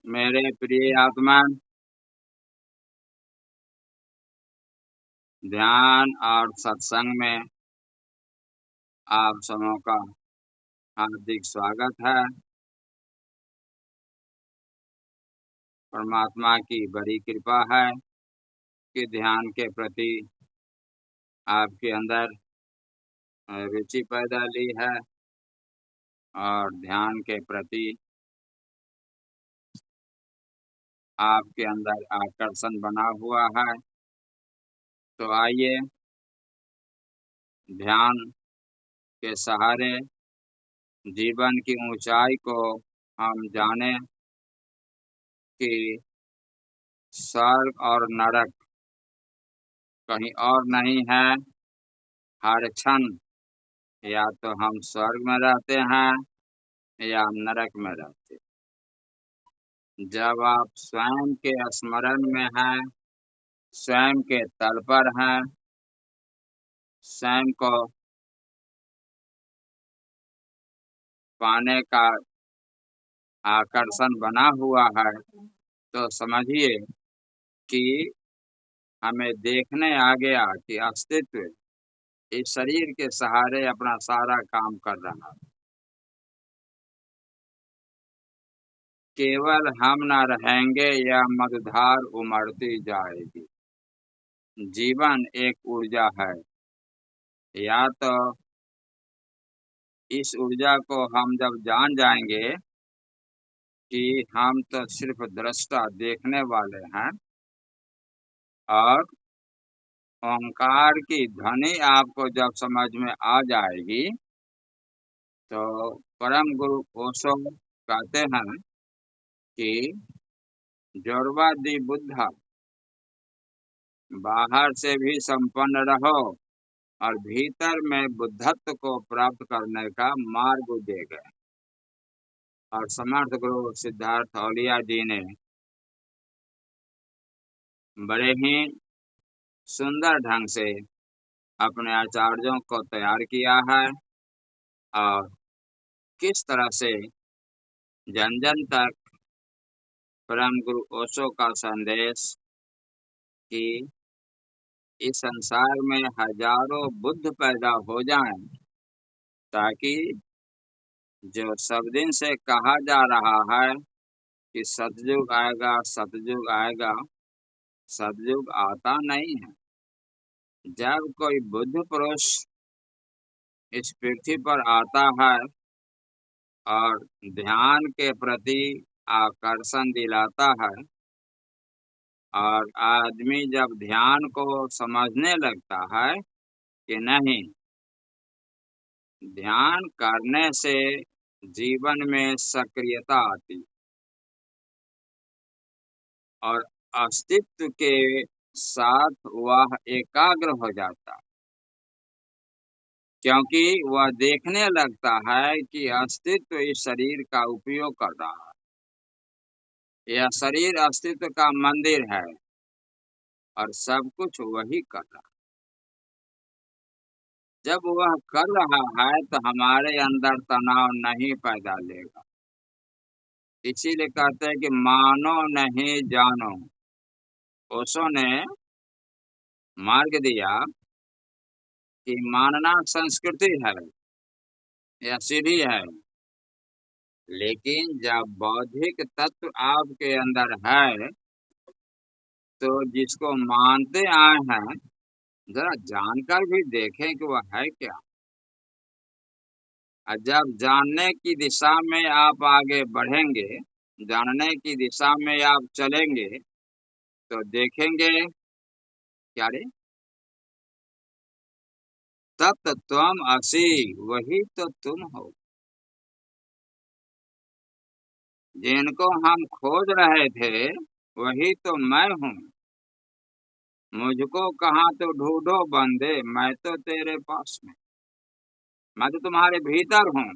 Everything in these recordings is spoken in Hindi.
मेरे प्रिय आत्मा, ध्यान और सत्संग में आप सबों का हार्दिक स्वागत है। परमात्मा की बड़ी कृपा है कि ध्यान के प्रति आपके अंदर रुचि पैदा ली है और ध्यान के प्रति आपके अंदर आकर्षण बना हुआ है। तो आइए ध्यान के सहारे जीवन की ऊंचाई को हम जाने कि स्वर्ग और नरक कहीं और नहीं है। हर क्षण या तो हम स्वर्ग में रहते हैं या नरक में रहते हैं। जब आप स्वयं के स्मरण में हैं, स्वयं के तल पर हैं, स्वयं को पाने का आकर्षण बना हुआ है, तो समझिए कि हमें देखने आ गया कि अस्तित्व इस शरीर के सहारे अपना सारा काम कर रहा है। केवल हम न रहेंगे या मझधार उमड़ती जाएगी। जीवन एक ऊर्जा है। या तो इस ऊर्जा को हम जब जान जाएंगे कि हम तो सिर्फ दृष्टा देखने वाले हैं, और ओंकार की ध्वनि आपको जब समझ में आ जाएगी, तो परम गुरु ओशो कहते हैं कि जोरवा दी बुद्धा, बाहर से भी संपन्न रहो और भीतर में बुद्धत्व को प्राप्त करने का मार्ग दे गए। और समर्थ गुरु सिद्धार्थ औलिया जी ने बड़े ही सुंदर ढंग से अपने आचार्यों को तैयार किया है और किस तरह से जन जन तक परम गुरु ओशो का संदेश कि इस संसार में हजारों बुद्ध पैदा हो जाएं, ताकि जो सब दिन से कहा जा रहा है कि सतयुग आएगा, सतयुग आएगा, सतयुग आता नहीं है। जब कोई बुद्ध पुरुष इस पृथ्वी पर आता है और ध्यान के प्रति आकर्षण दिलाता है, और आदमी जब ध्यान को समझने लगता है कि नहीं, ध्यान करने से जीवन में सक्रियता आती और अस्तित्व के साथ वह एकाग्र हो जाता, क्योंकि वह देखने लगता है कि अस्तित्व इस शरीर का उपयोग कर रहा है। यह शरीर अस्तित्व का मंदिर है और सब कुछ वही कर रहा है। जब वह कर रहा है तो हमारे अंदर तनाव नहीं पैदा लेगा। इसीलिए कहते हैं कि मानो नहीं जानो। ओशो ने मार्ग दिया कि मानना संस्कृति है या सीढ़ी है, लेकिन जब बौद्धिक तत्व आपके अंदर है, तो जिसको मानते आए हैं, जरा जानकर भी देखें कि वह है क्या। और जब जानने की दिशा में आप आगे बढ़ेंगे, जानने की दिशा में आप चलेंगे, तो देखेंगे क्या रे, तत् त्वम असि, वही तो तुम हो। जिनको हम खोज रहे थे वही तो मैं हूँ। मुझको कहाँ तो ढूंढो बंदे, मैं तो तेरे पास में, मैं तो तुम्हारे भीतर हूँ।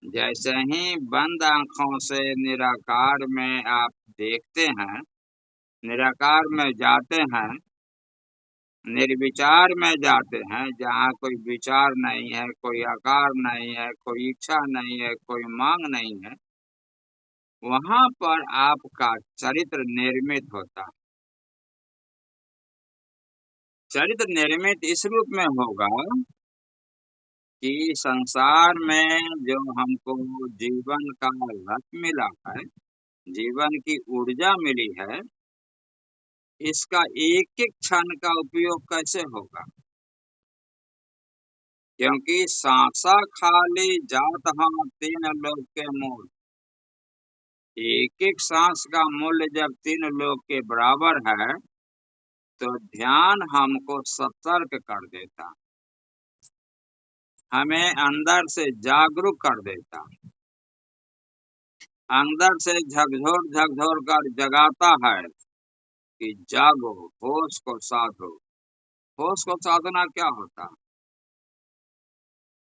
जैसे ही बंद आंखों से निराकार में आप देखते हैं, निराकार में जाते हैं, निर्विचार में जाते हैं, जहाँ कोई विचार नहीं है, कोई आकार नहीं है, कोई इच्छा नहीं है, कोई मांग नहीं है, वहां पर आपका चरित्र निर्मित होता है। चरित्र निर्मित इस रूप में होगा कि संसार में जो हमको जीवन का रस मिला है, जीवन की ऊर्जा मिली है, इसका एक एक क्षण का उपयोग कैसे होगा? क्योंकि सांसा खाली जात हाँ तीन लोक के मूल। एक एक सांस का मूल्य जब तीन लोक के बराबर है तो ध्यान हमको सतर्क कर देता, हमें अंदर से जागरूक कर देता, अंदर से झकझोर कर जगाता है कि जागो, होश को साधो। होश को साधना क्या होता है?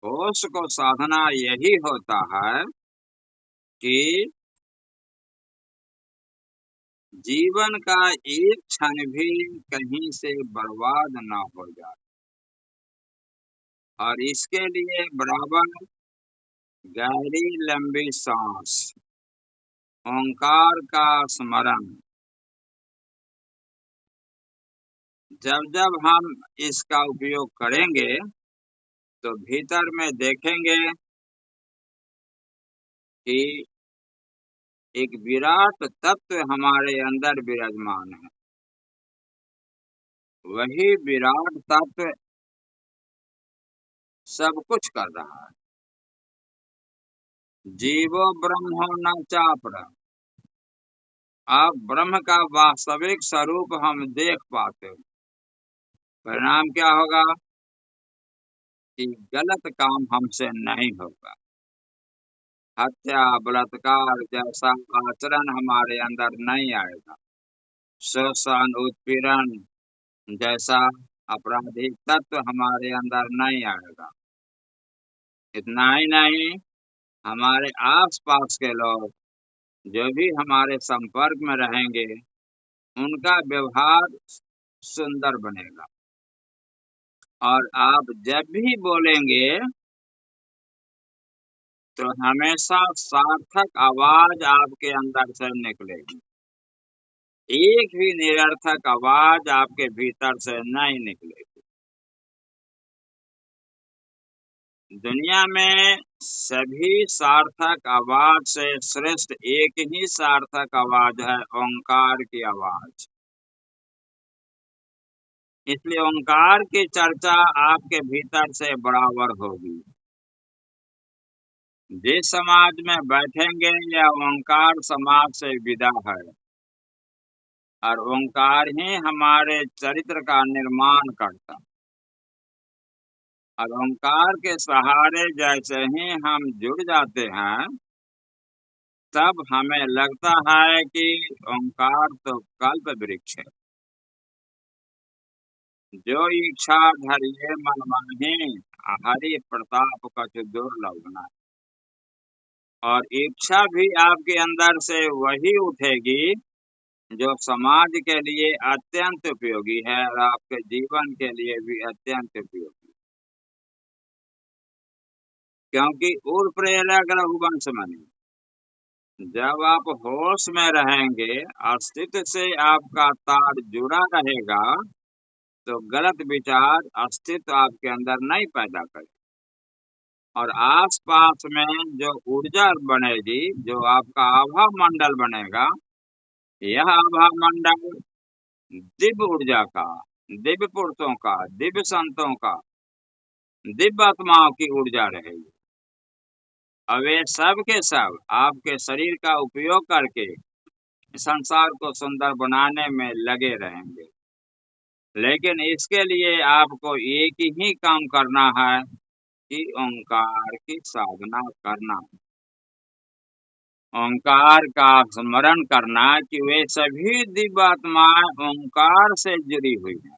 होश को साधना यही होता है कि जीवन का एक क्षण भी कहीं से बर्बाद ना हो जाए, और इसके लिए बराबर गहरी लंबी सांस, ओंकार का स्मरण। जब जब हम इसका उपयोग करेंगे तो भीतर में देखेंगे कि एक विराट तत्व हमारे अंदर विराजमान है। वही विराट तत्व सब कुछ कर रहा है। जीवो ब्रह्मो न चापरा। अब ब्रह्म का वास्तविक स्वरूप हम देख पाते हैं। परिणाम क्या होगा कि गलत काम हमसे नहीं होगा। हत्या बलात्कार जैसा आचरण हमारे अंदर नहीं आएगा। शोषण उत्पीड़न जैसा आपराधिक तत्व हमारे अंदर नहीं आएगा। इतना ही नहीं, हमारे आसपास के लोग जो भी हमारे संपर्क में रहेंगे उनका व्यवहार सुंदर बनेगा। और आप जब भी बोलेंगे तो हमेशा सार्थक आवाज आपके अंदर से निकलेगी। एक भी निरर्थक आवाज आपके भीतर से नहीं निकलेगी। दुनिया में सभी सार्थक आवाज से श्रेष्ठ एक ही सार्थक आवाज है, ओंकार की आवाज। इसलिए ओंकार की चर्चा आपके भीतर से बराबर होगी। जिस समाज में बैठेंगे या ओंकार समाज से विदा है, और ओंकार ही हमारे चरित्र का निर्माण करता। और ओंकार के सहारे जैसे ही हम जुड़ जाते हैं तब हमें लगता है कि ओंकार तो कल्प वृक्ष है। जो इच्छा धरिए मन माही, हरि प्रताप कछु दुर्लभ न। और इच्छा भी आपके अंदर से वही उठेगी जो समाज के लिए अत्यंत उपयोगी है और आपके जीवन के लिए भी अत्यंत उपयोगी। क्योंकि उर प्रेरक रघुवंश मणि, जब आप होश में रहेंगे, अस्तित्व से आपका तार जुड़ा रहेगा, तो गलत विचार अस्तित्व आपके अंदर नहीं पैदा करे। और आसपास में जो ऊर्जा बनेगी, जो आपका आभा मंडल बनेगा, यह आभा मंडल दिव्य ऊर्जा का, दिव्य पुरुषों का, दिव्य संतों का, दिव्य आत्माओं की ऊर्जा रहेगी। अब वे सब के सब आपके शरीर का उपयोग करके संसार को सुंदर बनाने में लगे रहेंगे। लेकिन इसके लिए आपको एक ही काम करना है कि ओंकार की साधना करना, ओंकार का स्मरण करना कि वे सभी दिव्य आत्माएं ओंकार से जुड़ी हुई हैं।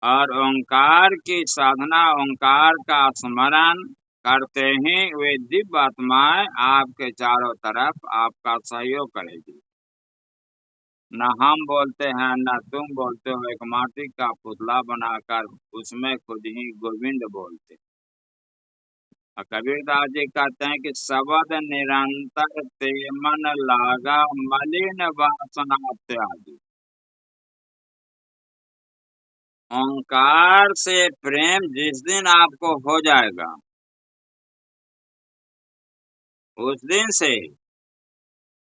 और ओंकार की साधना, ओंकार का स्मरण करते ही वे दिव्य आत्माएं आपके चारों तरफ आपका सहयोग करेगी। न हम बोलते हैं न तुम बोलते हो, एक माटी का पुतला बनाकर उसमें खुद ही गोविंद बोलते। और कबीरदास जी कहते हैं कि शब्द निरंतर ते मन लागा मलिन वासना त्यागी। ओंकार से प्रेम जिस दिन आपको हो जाएगा, उस दिन से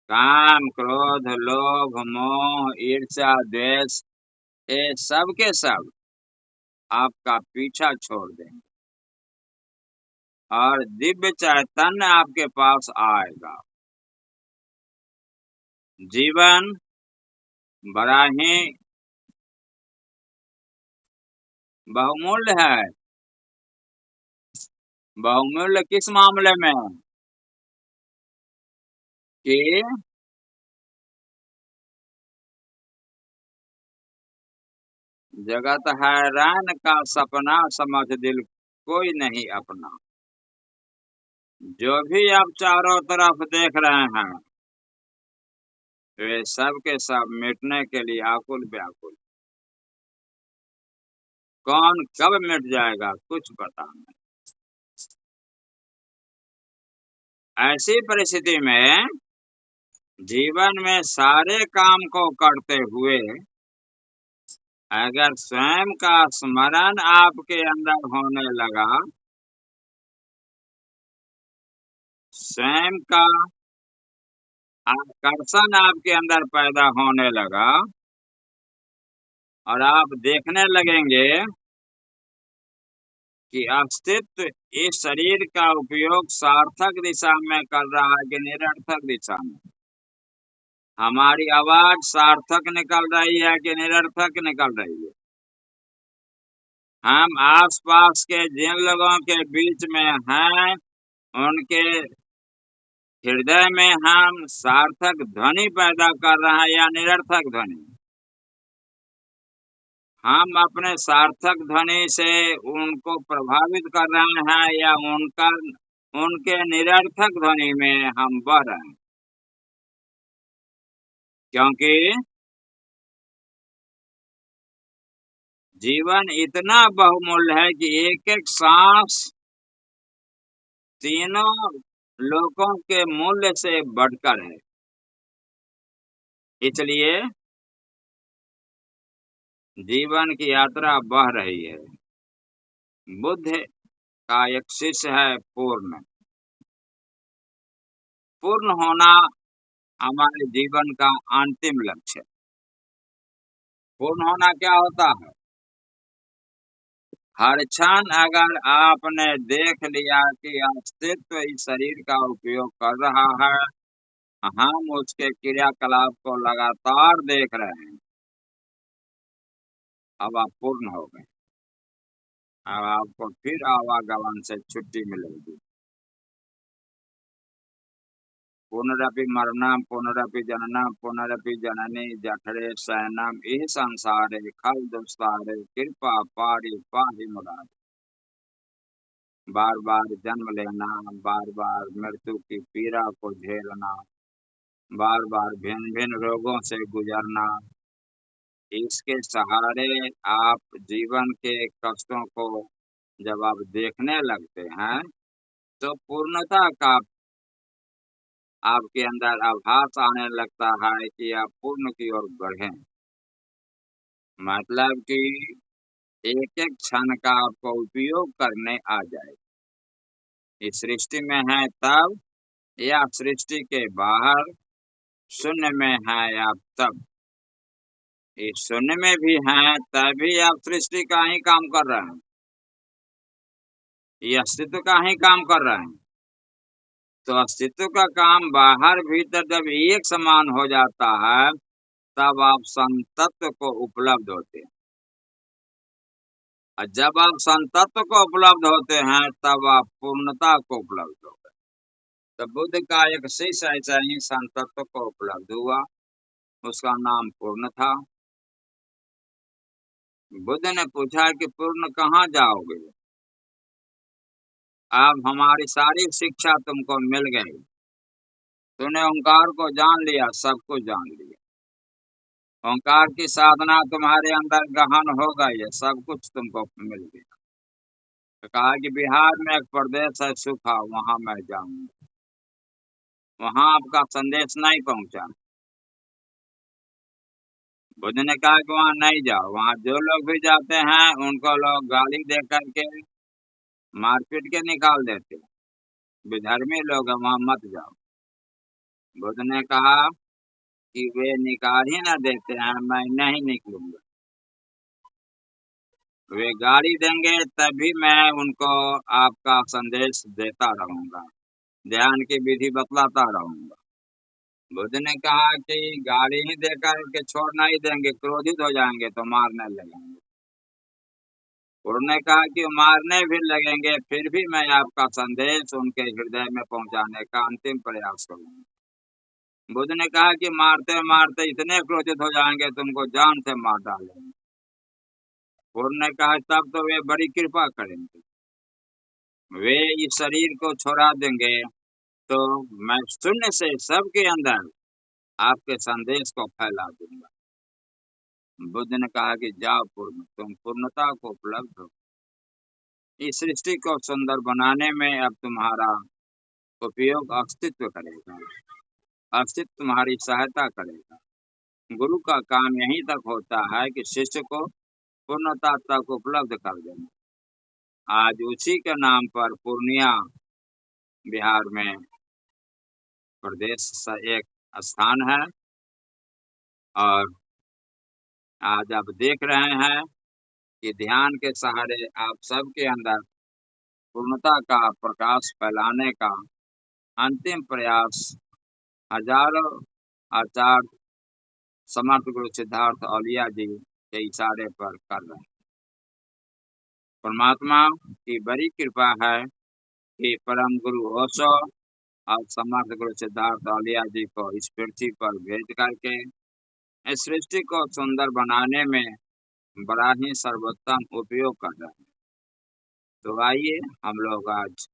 काम क्रोध लोभ मोह ईर्ष्या द्वेष ये सब के सब आपका पीछा छोड़ देंगे और दिव्य चैतन्य आपके पास आएगा। जीवन बड़ा ही बहुमूल्य है। बहुमूल्य किस मामले में कि जगत हैरान का सपना समझ दिल कोई नहीं अपना। जो भी आप चारों तरफ देख रहे हैं वे सब के सब मिटने के लिए आकुल व्याकुल। कौन कब मिट जाएगा कुछ पता नहीं। ऐसी परिस्थिति में जीवन में सारे काम को करते हुए अगर स्वयं का स्मरण आपके अंदर होने लगा, स्वयं का आकर्षण आपके अंदर पैदा होने लगा और आप देखने लगेंगे कि अस्तित्व इस शरीर का उपयोग सार्थक दिशा में कर रहा है कि निरर्थक दिशा में। हमारी आवाज सार्थक निकल रही है कि निरर्थक निकल रही है। हम आसपास के जिन लोगों के बीच में हैं उनके हृदय में हम सार्थक ध्वनि पैदा कर रहे हैं या निरर्थक ध्वनि। हम अपने सार्थक ध्वनि से उनको प्रभावित कर रहे हैं या उनके निरर्थक ध्वनि में हम बह रहे हैं। क्योंकि जीवन इतना बहुमूल्य है कि एक एक सांस तीनों लोगों के मूल्य से बढ़कर है। इसलिए जीवन की यात्रा बह रही है। बुद्ध का एक शिष्य है पूर्ण। पूर्ण होना हमारे जीवन का अंतिम लक्ष्य। पूर्ण होना क्या होता है? हर क्षण अगर आपने देख लिया कि अस्तित्व इस शरीर का उपयोग कर रहा है, हम उसके क्रियाकलाप को लगातार देख रहे हैं, अब आप पूर्ण हो गए। अब आपको फिर आवागमन से छुट्टी मिलेगी। पुनरपि मरणम पुनरपि जननम पुनरपि जननी जठरे शयनम इह संसारे खल दुस्सारे कृपा पारि पाहि मुरारे। बार बार जन्म लेना, बार बार मृत्यु की पीड़ा को झेलना, बार बार भिन्न भिन्न रोगों से गुजरना, इसके सहारे आप जीवन के कष्टों को जब आप देखने लगते हैं तो पूर्णता का आपके अंदर आभास आने लगता है कि आप पूर्ण की ओर बढ़े। मतलब कि एक एक क्षण का आपको उपयोग करने आ जाए। इस सृष्टि में है तब या सृष्टि के बाहर शून्य में है आप तब। इस शून्य में भी हैं तभी आप सृष्टि का ही काम कर रहे हैं, ये अस्तित्व का ही काम कर रहे हैं। तो अस्तित्व का काम बाहर भीतर जब एक समान हो जाता है तब आप संतत्व को उपलब्ध होते हैं। और जब आप संतत्व को उपलब्ध होते हैं तब आप पूर्णता को उपलब्ध हो गए। तो बुद्ध का एक शिष्य ऐसा ही संतत्व को उपलब्ध हुआ, उसका नाम पूर्ण था। बुद्ध ने पूछा कि पूर्ण कहाँ जाओगे? अब हमारी सारी शिक्षा तुमको मिल गई, तूने ओंकार को जान लिया, सब कुछ जान लिया। ओंकार की साधना तुम्हारे अंदर गहन हो गई है, सब कुछ तुमको मिल गया। तो कहा कि बिहार में एक प्रदेश है सूखा, वहां मैं जाऊंगा। वहां आपका संदेश नहीं पहुंचा। बुद्ध ने कहा कि वहां नहीं जाओ, वहां जो लोग भी जाते हैं उनको लोग गाली दे करके मारपीट के निकाल देते। विधर्मी लोग हैं, वहां मत जाओ। बुद्ध ने कहा कि वे निकाल ही ना देते हैं, मैं नहीं निकलूंगा। वे गाली देंगे तभी मैं उनको आपका संदेश देता रहूंगा, ध्यान की विधि बतलाता रहूंगा। बुद्ध ने कहा कि गाली ही देकर के छोड़ नहीं देंगे, क्रोधित हो जाएंगे तो मारने लगेंगे। उन्होंने कहा कि मारने भी लगेंगे फिर भी मैं आपका संदेश उनके हृदय में पहुंचाने का अंतिम प्रयास करूंगा। बुद्ध ने कहा कि मारते मारते इतने क्रोधित हो जाएंगे तुमको जान से मार डालेंगे। उन्होंने कहा तब तो वे बड़ी कृपा करेंगे, वे इस शरीर को छोड़ा देंगे तो मैं शून्य से सबके अंदर आपके संदेश को फैला दूंगा। बुद्ध ने कहा कि जाओ पूर्ण, तुम पूर्णता को उपलब्ध हो। इस सृष्टि को सुंदर बनाने में अब तुम्हारा उपयोग अस्तित्व करेगा, अस्तित्व तुम्हारी सहायता करेगा। गुरु का काम यहीं तक होता है कि शिष्य को पूर्णता तक उपलब्ध कर देना। आज उसी के नाम पर पूर्णिया बिहार में प्रदेश एक स्थान है, और आज आप देख रहे हैं कि ध्यान के सहारे आप सबके अंदर पूर्णता का प्रकाश फैलाने का अंतिम प्रयास हजारों आचार्य समर्थ गुरु सिद्धार्थ औलिया जी के इशारे पर कर रहे हैं। परमात्मा की बड़ी कृपा है कि परम गुरु ओशो और समर्थ गुरु सिद्धार्थ औलिया जी को इस पृथ्वी पर भेज करके इस सृष्टि को सुंदर बनाने में बड़ा ही सर्वोत्तम उपयोग कर रहे हैं। तो आइए हम लोग आज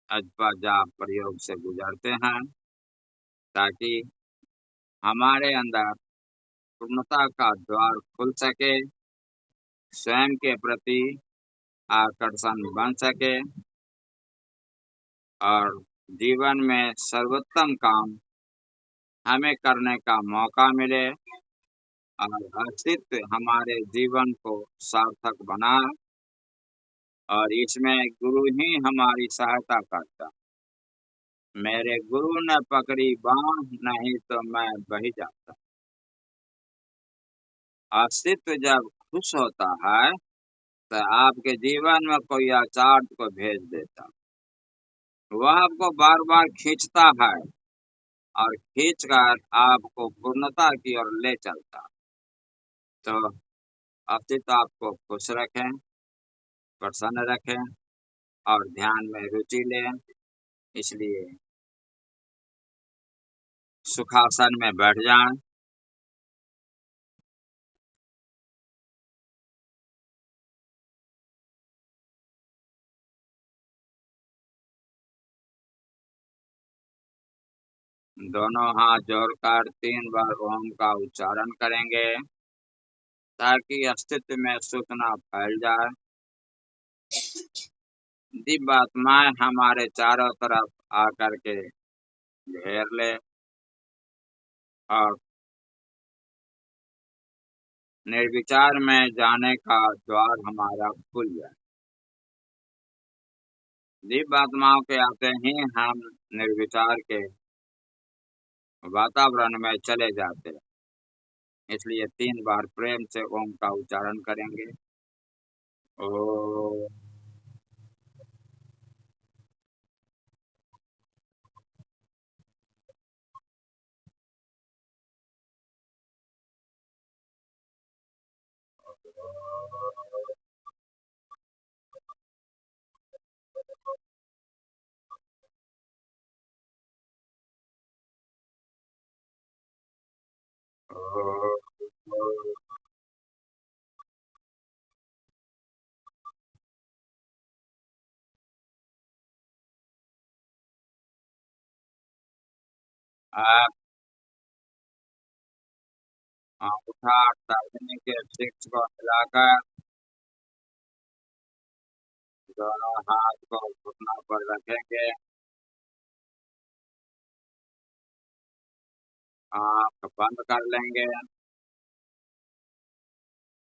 अजपा जाप प्रयोग से गुजरते हैं, ताकि हमारे अंदर पूर्णता का द्वार खुल सके, स्वयं के प्रति आकर्षण बन सके और जीवन में सर्वोत्तम काम हमें करने का मौका मिले और अस्तित्व हमारे जीवन को सार्थक बना, और इसमें गुरु ही हमारी सहायता करता। मेरे गुरु ने पकड़ी बांह, नहीं तो मैं बही जाता। अस्तित्व जब खुश होता है तो आपके जीवन में कोई आचार्य को भेज देता, वह आपको बार बार खींचता है और खींच कर आपको पूर्णता की ओर ले चलता। तो अस्तित्व आपको खुश रखें, प्रसन्न रखें और ध्यान में रुचि लें। इसलिए सुखासन में बैठ जाएं। दोनों हाथ जोड़कर 3 बार ओम का उच्चारण करेंगे, ताकि अस्तित्व में सूचना फैल जाए। दिव्य आत्माएं हमारे चारों तरफ आकर के घेर ले और निर्विचार में जाने का द्वार हमारा खुल जाए। दिव्य आत्माओं के आते ही हम निर्विचार के वातावरण में चले जाते हैं। इसलिए 3 बार प्रेम से ओम का उच्चारण करेंगे। ओ आप अंगूठा तर्जनी के शीर्ष को हिलाकर दोनों हाथ को घुटनों पर रखेंगे, आंख बंद कर लेंगे,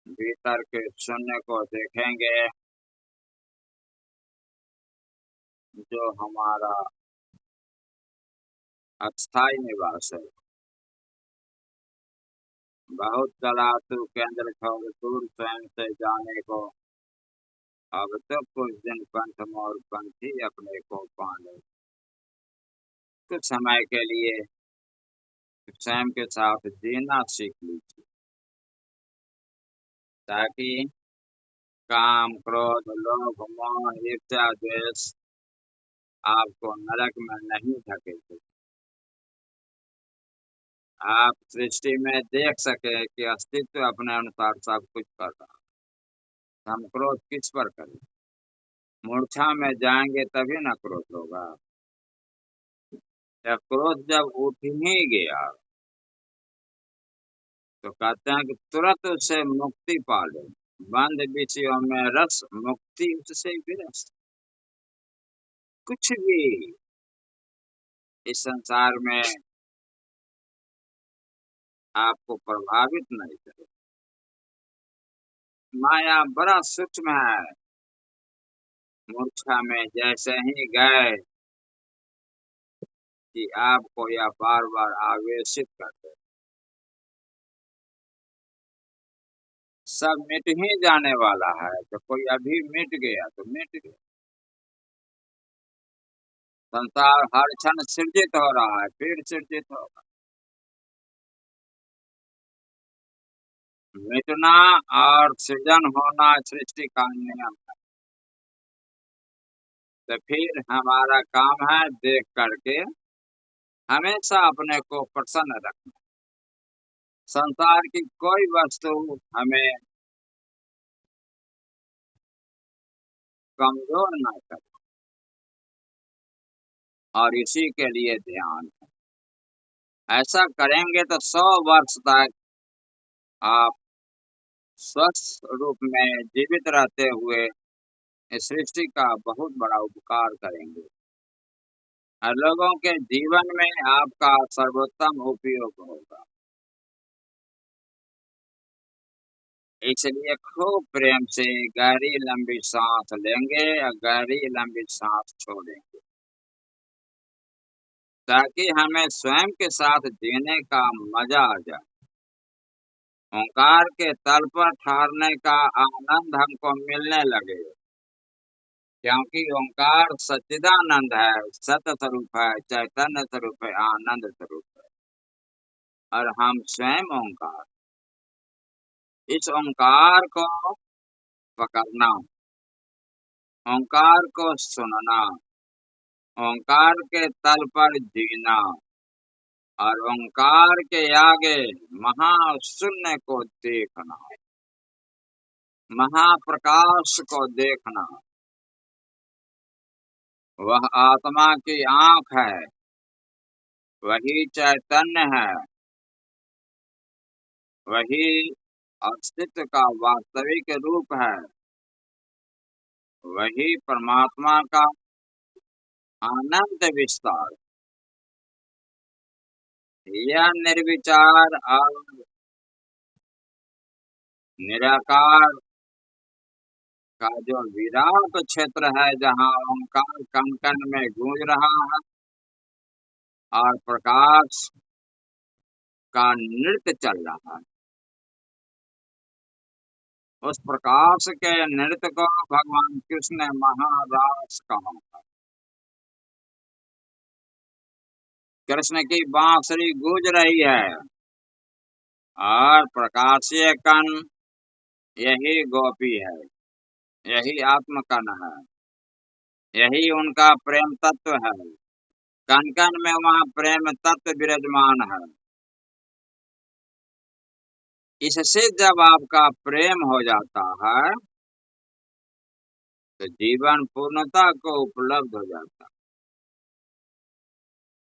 भीतर के शून्य को देखेंगे जो हमारा अस्थाई निवास है। बहुत चला तू केंद्र छोड़ दूर स्वयं से जाने को, अब तो कुछ दिन पंथ मोर पंथी अपने को पाने। कुछ समय के लिए स्वयं के साथ जीना सीख लीजिए, ताकि काम, क्रोध, लोभ, मोह, ईर्ष्या, द्वेष आपको नरक में नहीं धकेले। आप सृष्टि में देख सके कि अस्तित्व अपने अनुसार सब कुछ कर रहा है। हम क्रोध किस पर करें? मूर्छा में जाएंगे तभी ना क्रोध होगा। या क्रोध जब उठ ही गया तो कहते हैं कि तुरंत उससे मुक्ति पा लो। बंद विषयों में रस, मुक्ति उससे विरस। कुछ भी इस संसार में आपको प्रभावित नहीं करे। माया बड़ा सूक्ष्म है। मूर्छा में जैसे ही गए कि आपको यह बार बार आवेशित करते, सब मिट ही जाने वाला है। तो कोई अभी मिट गया तो मिट गया। संसार हर क्षण सृजित हो रहा है, फिर सृजित होगा। मिटना और सृजन होना सृष्टि का नियम है। तो फिर हमारा काम है देख करके हमेशा अपने को प्रसन्न रखना। संसार की कोई वस्तु हमें कमजोर ना करे, और इसी के लिए ध्यान है। ऐसा करेंगे तो 100 वर्ष तक आप स्वस्थ रूप में जीवित रहते हुए इस सृष्टि का बहुत बड़ा उपकार करेंगे और लोगों के जीवन में आपका सर्वोत्तम उपयोग होगा। इसलिए खूब प्रेम से गहरी लंबी सांस लेंगे और गहरी लंबी सांस छोड़ेंगे, ताकि हमें स्वयं के साथ जीने का मजा आ जाए। ओंकार के तल पर ठहरने का आनंद हमको मिलने लगे, क्योंकि ओंकार सच्चिदानंद है, सत्य स्वरूप है, चैतन्य स्वरूप है, आनंद स्वरूप है, और हम स्वयं ओंकार। इस ओंकार को पकड़ना, ओंकार को सुनना, ओंकार के तल पर जीना और ओंकार के आगे महाशून्य को देखना, महाप्रकाश को देखना। वह आत्मा की आंख है, वही चैतन्य है, वही अस्तित्व का वास्तविक रूप है, वही परमात्मा का अनंत विस्तार। यह निर्विचार और निराकार का जो विराट क्षेत्र है, जहाँ ओंकार कण कण में गूंज रहा है और प्रकाश का नृत्य चल रहा है, उस प्रकाश के नृत्य को भगवान कृष्ण ने महारास कहा। कृष्ण की बांसुरी गूंज रही है और प्रकाशीय कण यही गोपी है, यही आत्मकण है, यही उनका प्रेम तत्व है। कण कण में वहाँ प्रेम तत्व विराजमान है। इससे जब आपका प्रेम हो जाता है तो जीवन पूर्णता को उपलब्ध हो जाता है,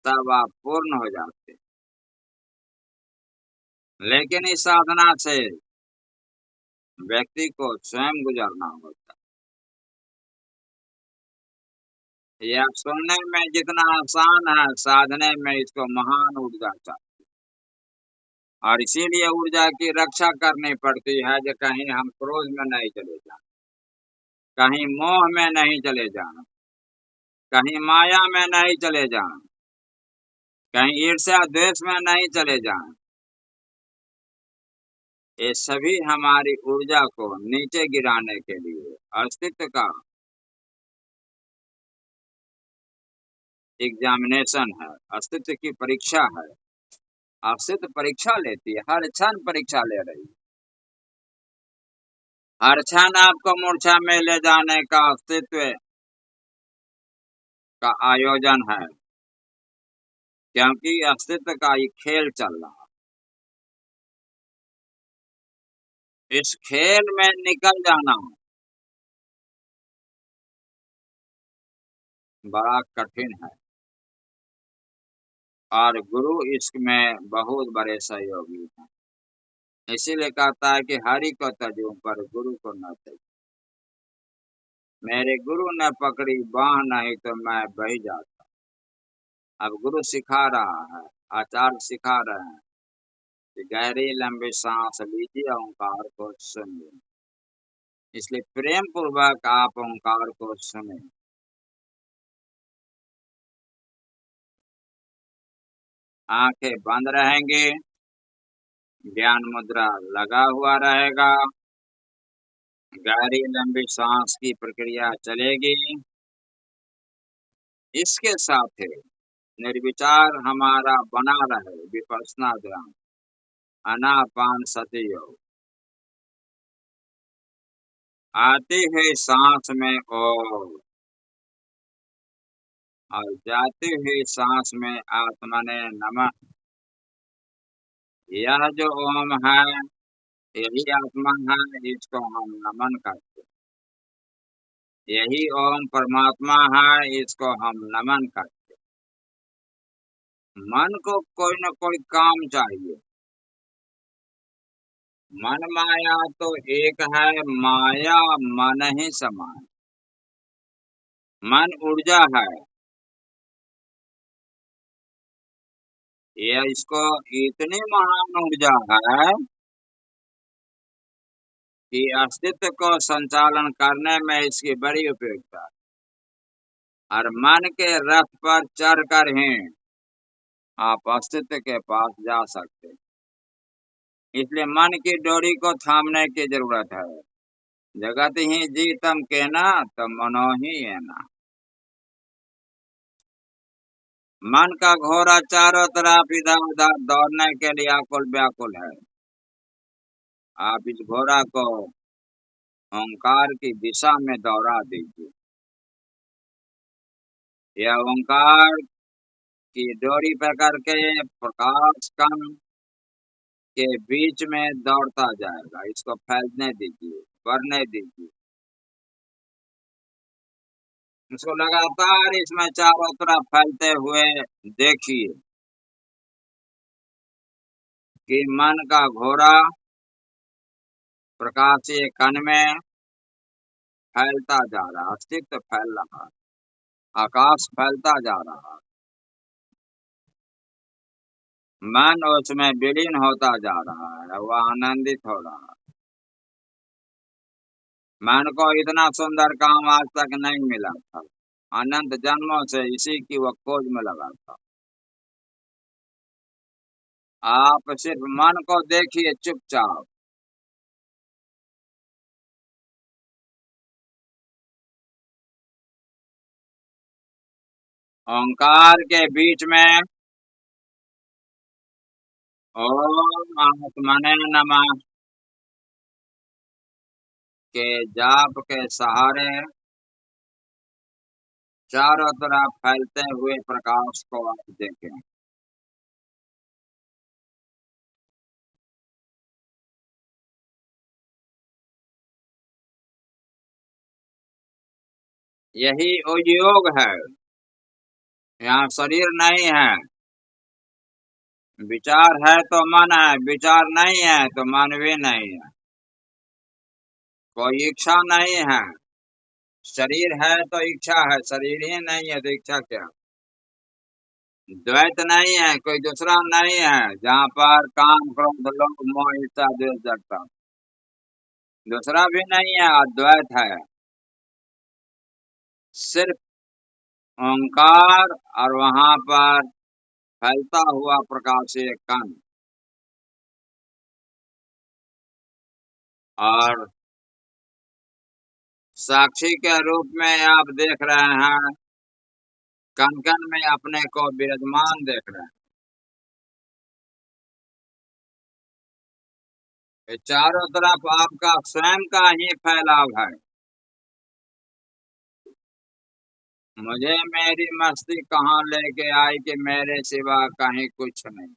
तब आप पूर्ण हो जाते। लेकिन इस साधना से व्यक्ति को स्वयं गुजरना होता है। यह सुनने में जितना आसान है, साधने में इसको महान ऊर्जा चाहिए। और इसीलिए ऊर्जा की रक्षा करनी पड़ती है जो कहीं हम क्रोध में नहीं चले जाएं, कहीं मोह में नहीं चले जाएं, कहीं माया में नहीं चले जाएं, कहीं ईर्ष्या द्वेष में नहीं चले जाएं। ये सभी हमारी ऊर्जा को नीचे गिराने के लिए अस्तित्व का एग्जामिनेशन है, अस्तित्व की परीक्षा है। अस्तित्व परीक्षा लेती है, हर क्षण परीक्षा ले रही है। हर क्षण आपको मूर्छा में ले जाने का अस्तित्व का आयोजन है, क्योंकि अस्तित्व का ये खेल चल रहा है। इस खेल में निकल जाना बड़ा कठिन है, और गुरु इसमें बहुत बड़े सहयोगी हैं। इसीलिए कहता है कि हरि को तजूं पर गुरु को न तजूं। मेरे गुरु ने पकड़ी बाह नहीं तो मैं बह जाता। अब गुरु सिखा रहा है, आचार्य सिखा रहे हैं कि गहरी लंबी सांस लीजिए, ओंकार को सुनिए। इसलिए प्रेम पूर्वक आप ओंकार को सुने। आंखें बंद रहेंगी, ज्ञान मुद्रा लगा हुआ रहेगा, गहरी लंबी सांस की प्रक्रिया चलेगी। इसके साथ निर्विचार हमारा बना रहे विपස්සना ध्यान, आनापान सति योग। आती हुई सांस में ओम और जाती हुई सांस में आत्मने नमः। यह जो ओम है यही आत्मा है, इसको हम नमन करते हैं। यही ओम परमात्मा है, इसको हम नमन करते हैं। मन को कोई न कोई काम चाहिए। मन माया तो एक है, माया मन ही समान। मन ऊर्जा है, ये इसको इतनी महान ऊर्जा है कि अस्तित्व को संचालन करने में इसकी बड़ी उपयोगिता है। और मन के रथ पर चढ़कर ही आप अस्तित्व के पास जा सकते हैं। इसलिए मन की डोरी को थामने की जरूरत है। जगत ही जीतम के ना तो मनो ही है ना। मन का घोड़ा चारों तरफ इधर उधर दौड़ने के लिए आकुल व्याकुल है। आप इस घोड़ा को ओंकार की दिशा में दौड़ा दीजिए। यह ओंकार की डोरी पकड़ के प्रकाश कण के बीच में दौड़ता जाएगा। इसको फैलने दीजिए, बढ़ने दीजिए। इसको लगातार इसमें चारों तरफ फैलते हुए देखिए कि मन का घोड़ा प्रकाशीय कण में फैलता जा रहा, अस्तित्व फैल रहा, आकाश फैलता जा रहा, मन उसमें विलीन होता जा रहा है, वह आनंदित हो रहा है। मन को इतना सुंदर काम आज तक नहीं मिला था। अनंत जन्मों से इसी की वह खोज में लगा था। आप सिर्फ मन को देखिए चुपचाप। ओंकार के बीच में ओम आत्मने नमः के जाप के सहारे चारों तरफ फैलते हुए प्रकाश को आप देखें। यही योग है। यहाँ शरीर नहीं है। विचार है तो मन है, विचार नहीं है तो मन भी नहीं है। कोई इच्छा नहीं है, शरीर है तो इच्छा है, शरीर ही नहीं है तो इच्छा क्या? द्वैत नहीं है, कोई दूसरा नहीं है जहाँ पर काम क्रोध लोभ मोह ईर्ष्या द्वेष जड़ता, दूसरा भी नहीं है, अद्वैत है। सिर्फ ओंकार और वहां पर फैलता हुआ प्रकाश एक कण, और साक्षी के रूप में आप देख रहे हैं, कण कण में अपने को विराजमान देख रहे हैं। ये चारों तरफ आपका स्वयं का ही फैलाव है। मुझे मेरी मस्ती कहाँ लेके आई कि मेरे सिवा कहीं कुछ नहीं।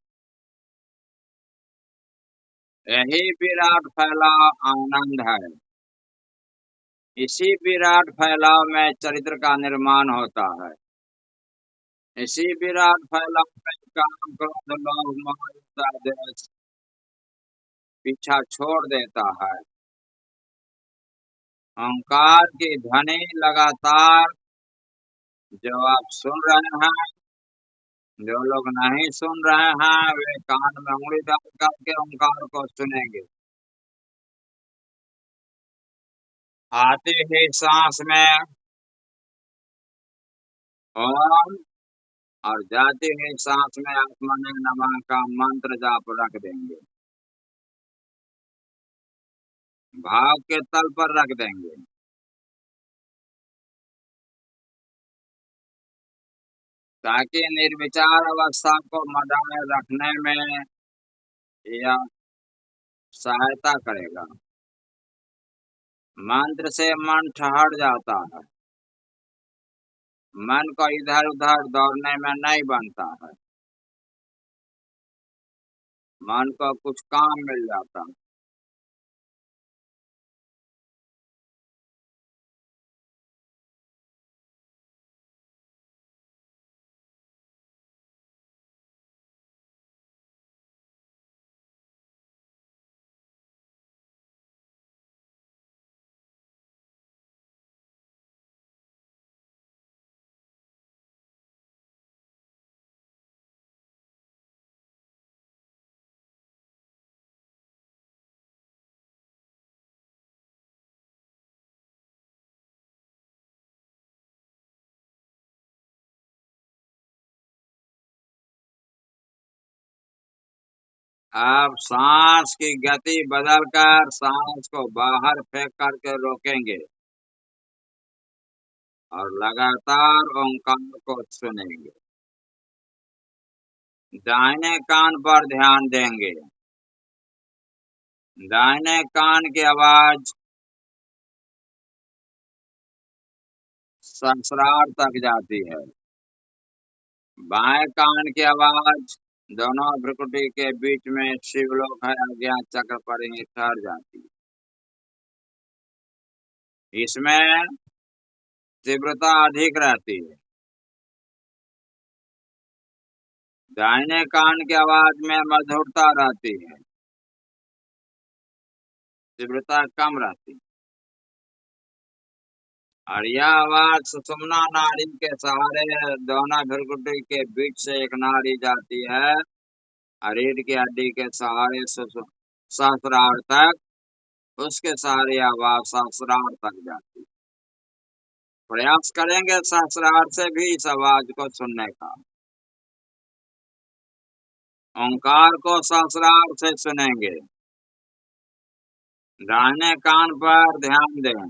यही विराट फैलाव आनंद है। इसी विराट फैलाव में चरित्र का निर्माण होता है। इसी विराट फैलाव में काम क्रोध लोभ मोह ईर्ष्या द्वेष पीछा छोड़ देता है। ओंकार की ध्वनि लगातार जो आप सुन रहे हैं, जो लोग नहीं सुन रहे हैं वे कान में उंगली डाल करके ओंकार को सुनेंगे। आते ही सांस में ओम और जाते ही सांस में आत्मने नमः का मंत्र जाप रख देंगे, भाव के तल पर रख देंगे। ताकि निर्विचार अवस्था को मदाए रखने में यह सहायता करेगा। मंत्र से मन ठहर जाता है, मन को इधर उधर दौड़ने में नहीं बनता है, मन को कुछ काम मिल जाता है। अब सांस की गति बदलकर सांस को बाहर फेंक करके रोकेंगे और लगातार ओंकार को सुनेंगे। दाहिने कान पर ध्यान देंगे। दाहिने कान की आवाज सहस्रार तक जाती है। बाएं कान की आवाज दोनों भ्रुकुटी के बीच में शिवलोक है अज्ञात चक्र पर ही ठहर जाती है। इसमें तीव्रता अधिक रहती है। दाहिने कान की आवाज में मधुरता रहती है, तीव्रता कम रहती है। और यह आवाज सुषुम्ना नाड़ी के सहारे दोनों भ्रुकुटी के बीच से एक नाड़ी जाती है और रीढ़ की हड्डी के सहारे सहस्रार तक, उसके सहारे आवाज सहस्रार तक जाती है। प्रयास करेंगे सहस्रार से भी इस आवाज को सुनने का। ओंकार को सहस्रार से सुनेंगे। दाहिने कान पर ध्यान दें।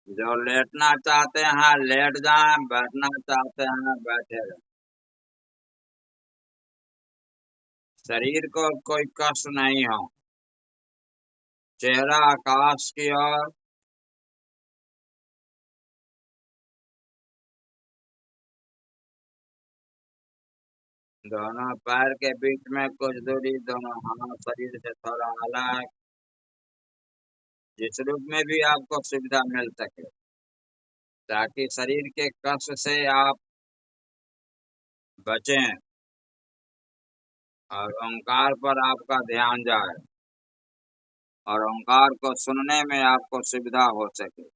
जो लेटना चाहते हैं लेट जाएं, बैठना चाहते हैं बैठे रहें। शरीर को कोई कष्ट नहीं हो। चेहरा आकाश की ओर, दोनों पैर के बीच में कुछ दूरी, दोनों हाथ शरीर से थोड़ा अलग, जिस रूप में भी आपको सुविधा मिल सके, ताकि शरीर के कष्ट से आप बचें और ओंकार पर आपका ध्यान जाए और ओंकार को सुनने में आपको सुविधा हो सके।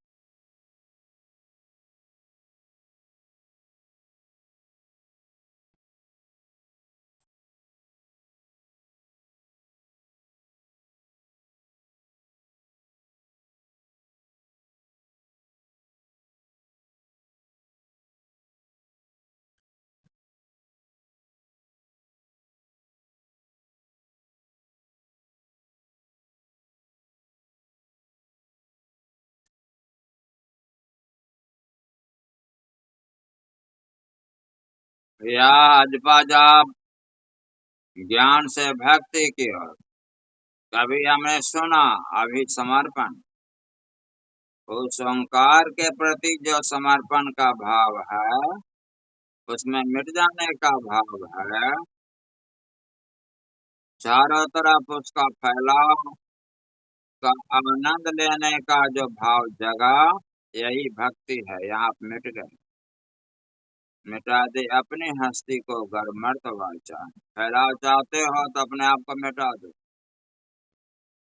या अजपा आप ज्ञान से भक्ति की ओर, कभी हमने सुना अभी समर्पण। उस ओंकार के प्रति जो समर्पण का भाव है, उसमें मिट जाने का भाव है, चारों तरफ उसका फैलाव का आनंद लेने का जो भाव जगा, यही भक्ति है। यहाँ आप मिट गए। मिटा दे अपनी हस्ती को गर मर्त वाचा, फैलाव चाहते हो तो अपने आप को मिटा दो।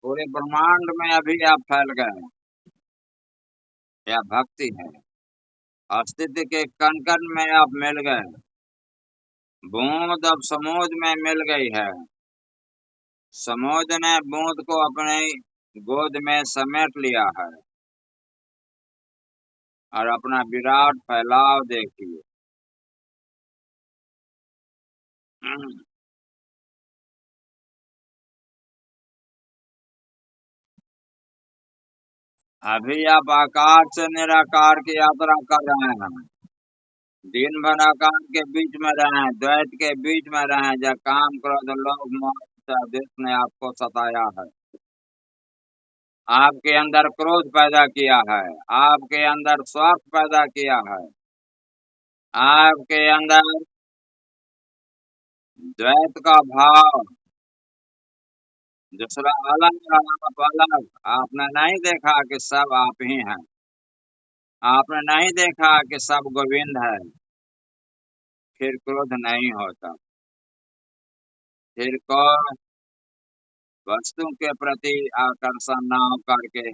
पूरे ब्रह्मांड में अभी आप फैल गए, यह भक्ति है। अस्तित्व के कण कण में आप मिल गए, बूंद अब समुद्र में मिल गई है, समुद्र ने बूंद को अपने गोद में समेट लिया है और अपना विराट फैलाव देखिए। अभी आप आकार से निराकार की यात्रा कर रहे हैं। दिन भर आकार के बीच में रहे, द्वैत के बीच में रहे, जब काम क्रोध लोभ मोह ने आपको सताया है, आपके अंदर क्रोध पैदा किया है, आपके अंदर स्वार्थ पैदा किया है, आपके अंदर द्वैत का भाव, दूसरा अलग आप अलग। आपने नहीं देखा कि सब आप ही हैं, आपने नहीं देखा कि सब गोविंद है, फिर क्रोध नहीं होता। फिर को वस्तु के प्रति आकर्षण न हो करके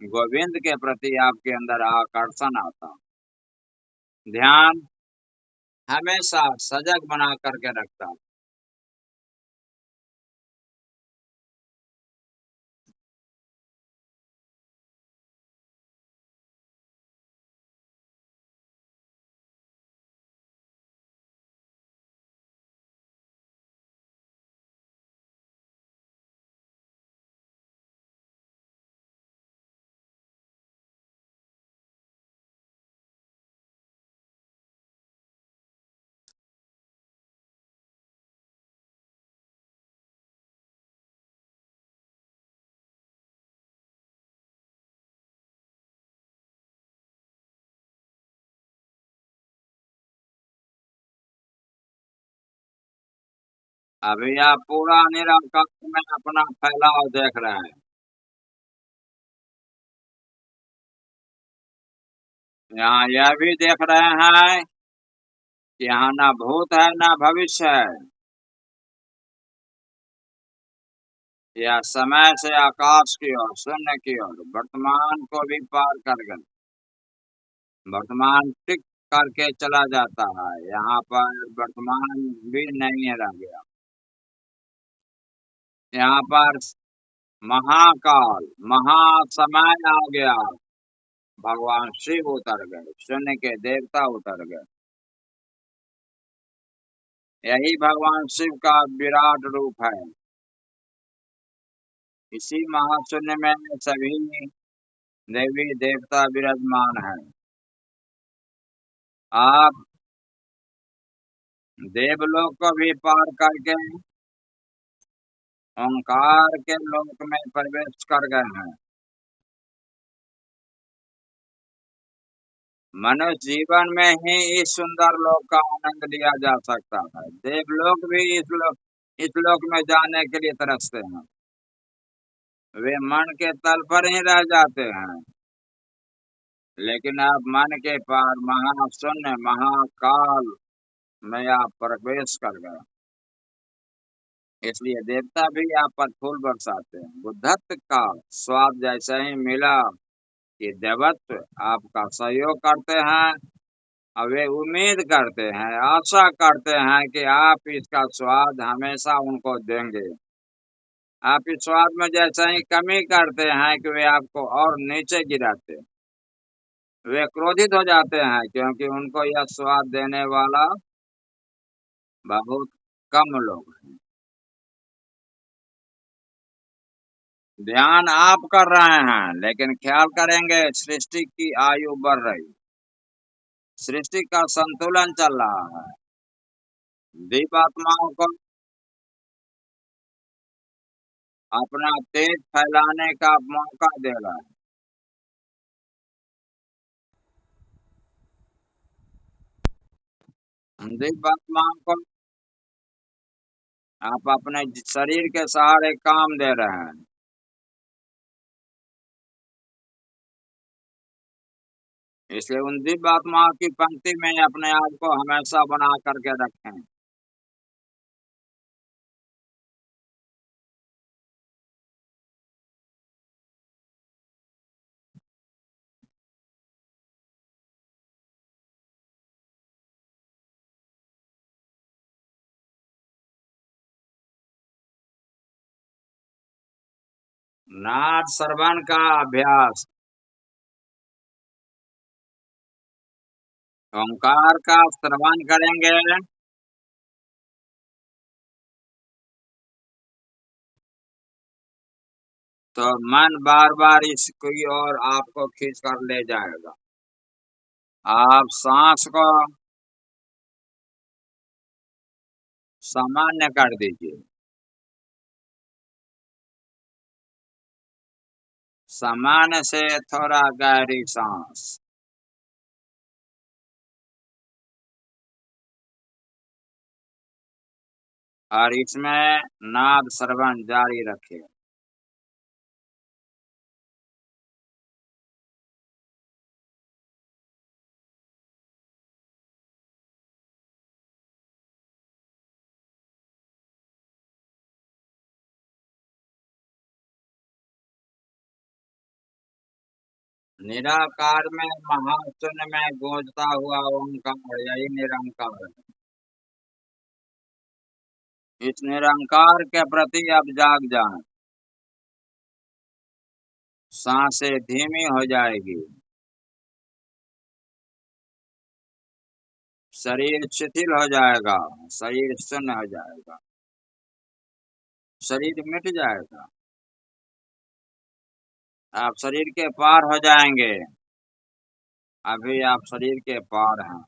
गोविंद के प्रति आपके अंदर आकर्षण आता। ध्यान हमेशा सजग बना करके रखता। अभी आप पूरा निराकार में अपना फैलाव देख रहे हैं। यहाँ यह भी देख रहे हैं कि यहाँ ना भूत है ना भविष्य है, यह समय से आकाश की ओर, शून्य की ओर, वर्तमान को भी पार कर गए। वर्तमान टिक करके चला जाता है, यहाँ पर वर्तमान भी नहीं रह गया। यहाँ पर महाकाल महासमय आ गया, भगवान शिव उतर गए, शून्य के देवता उतर गए। यही भगवान शिव का विराट रूप है। इसी महाशून्य में सभी देवी देवता विराजमान है। आप देवलोक को भी पार करके ओंकार के लोक में प्रवेश कर गए हैं। मनुष्य जीवन में ही इस सुंदर लोक का आनंद लिया जा सकता है। देवलोक भी इस लोक में जाने के लिए तरसते हैं। वे मन के तल पर ही रह जाते हैं, लेकिन आप मन के पार महाशून्य महाकाल में आप प्रवेश कर गए। इसलिए देवता भी आप पर फूल बरसाते हैं। बुद्धत्व का स्वाद जैसे ही मिला कि देवत्व आपका सहयोग करते हैं, और वे उम्मीद करते हैं, आशा करते हैं कि आप इसका स्वाद हमेशा उनको देंगे। आप इस स्वाद में जैसे ही कमी करते हैं कि वे आपको और नीचे गिराते हैं। वे क्रोधित हो जाते हैं क्योंकि उनको यह स्वाद देने वाला बहुत कम लोग हैं। ध्यान आप कर रहे हैं, लेकिन ख्याल करेंगे सृष्टि की आयु बढ़ रही, सृष्टि का संतुलन चल रहा है। दीपात्माओं को अपना तेज फैलाने का मौका दे रहा है। दीपात्माओं को आप अपने शरीर के सहारे काम दे रहे हैं। इसलिए उन दिव्य आत्माओं की पंक्ति में अपने आप को हमेशा बना करके रखें। नाद श्रवण का अभ्यास, ओंकार का श्रवण करेंगे तो मन बार बार इसकी ओर आपको खींच कर ले जाएगा। आप सांस को सामान्य कर दीजिए। सामान्य से थोड़ा गहरी सांस, और इसमें नाद श्रवण जारी रखें। निराकार में महाशून्य में गूंजता हुआ ओंकार, यही निरंकार है। इस निरंकार के प्रति अब जाग जाएं। सांसें धीमी हो जाएगी, शरीर शिथिल हो जाएगा, शरीर शून्य हो जाएगा, शरीर मिट जाएगा। आप शरीर के पार हो जाएंगे। अभी आप शरीर के पार हैं,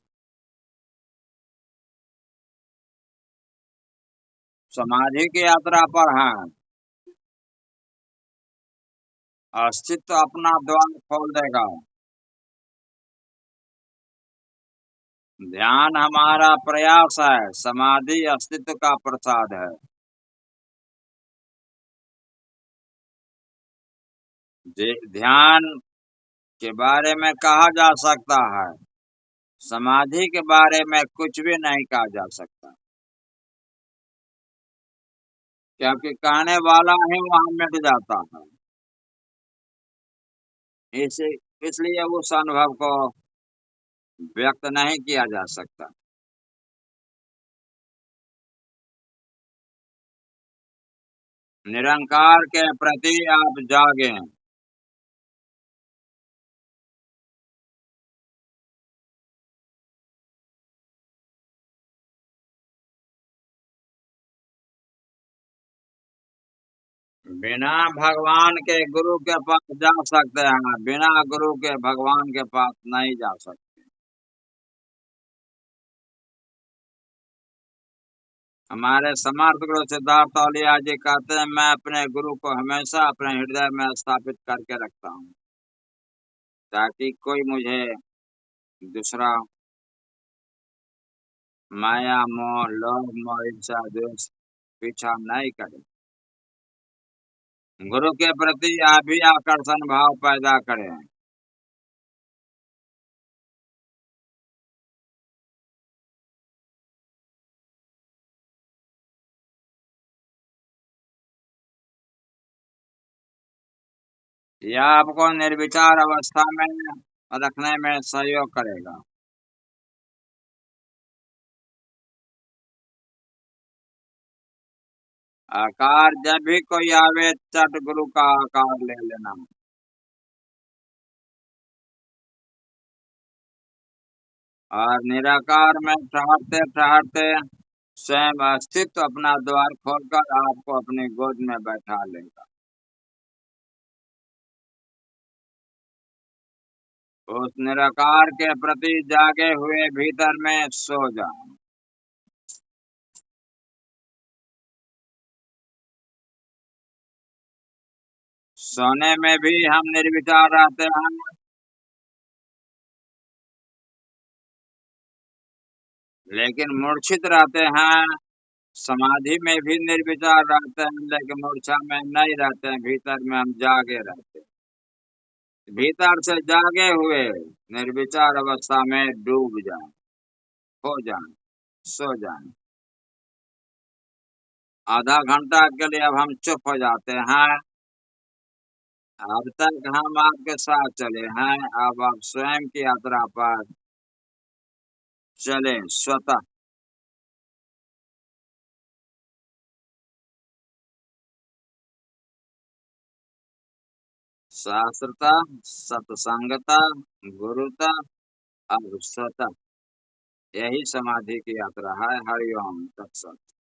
समाधि की यात्रा पर हैं। अस्तित्व अपना द्वार खोल देगा। ध्यान हमारा प्रयास है, समाधि अस्तित्व का प्रसाद है। ध्यान के बारे में कहा जा सकता है, समाधि के बारे में कुछ भी नहीं कहा जा सकता, क्योंकि कहने वाला ही वहां मिट जाता है। इसे इसलिए उस अनुभव को व्यक्त नहीं किया जा सकता। निरंकार के प्रति आप जागें। बिना भगवान के गुरु के पास जा सकते हैं, बिना गुरु के भगवान के पास नहीं जा सकते। हमारे समर्थ गुरु सिद्धार्थ औलिया जी कहते हैं, मैं अपने गुरु को हमेशा अपने हृदय में स्थापित करके रखता हूँ, ताकि कोई मुझे दूसरा माया मोह लोभ मोह ईर्ष्या द्वेष पीछा नहीं करे। गुरु के प्रति आप भी आकर्षण भाव पैदा करें। यह आपको निर्विचार अवस्था में रखने में सहयोग करेगा। आकार जब भी कोई आवे चट गुरु का आकार ले लेना। और निराकार में ठहरते ठहरते स्वयं अस्तित्व अपना द्वार खोलकर आपको अपनी गोद में बैठा लेगा। उस निराकार के प्रति जागे हुए भीतर में सो जाओ। सोने में भी हम निर्विचार रहते हैं, लेकिन मूर्छित रहते हैं। समाधि में भी निर्विचार रहते हैं, लेकिन मूर्छा में नहीं रहते हैं। भीतर में हम जागे रहते हैं। भीतर से जागे हुए निर्विचार अवस्था में डूब जाए, खो जाए, सो जाए। आधा घंटा के लिए अब हम चुप हो जाते हैं। अब तक हम आपके साथ चले हैं, अब आप स्वयं की यात्रा पर चले स्वतः। शास्त्रता, सत्संगता, गुरुता और स्वतः, यही समाधि की यात्रा है। हरिओम तत्सत।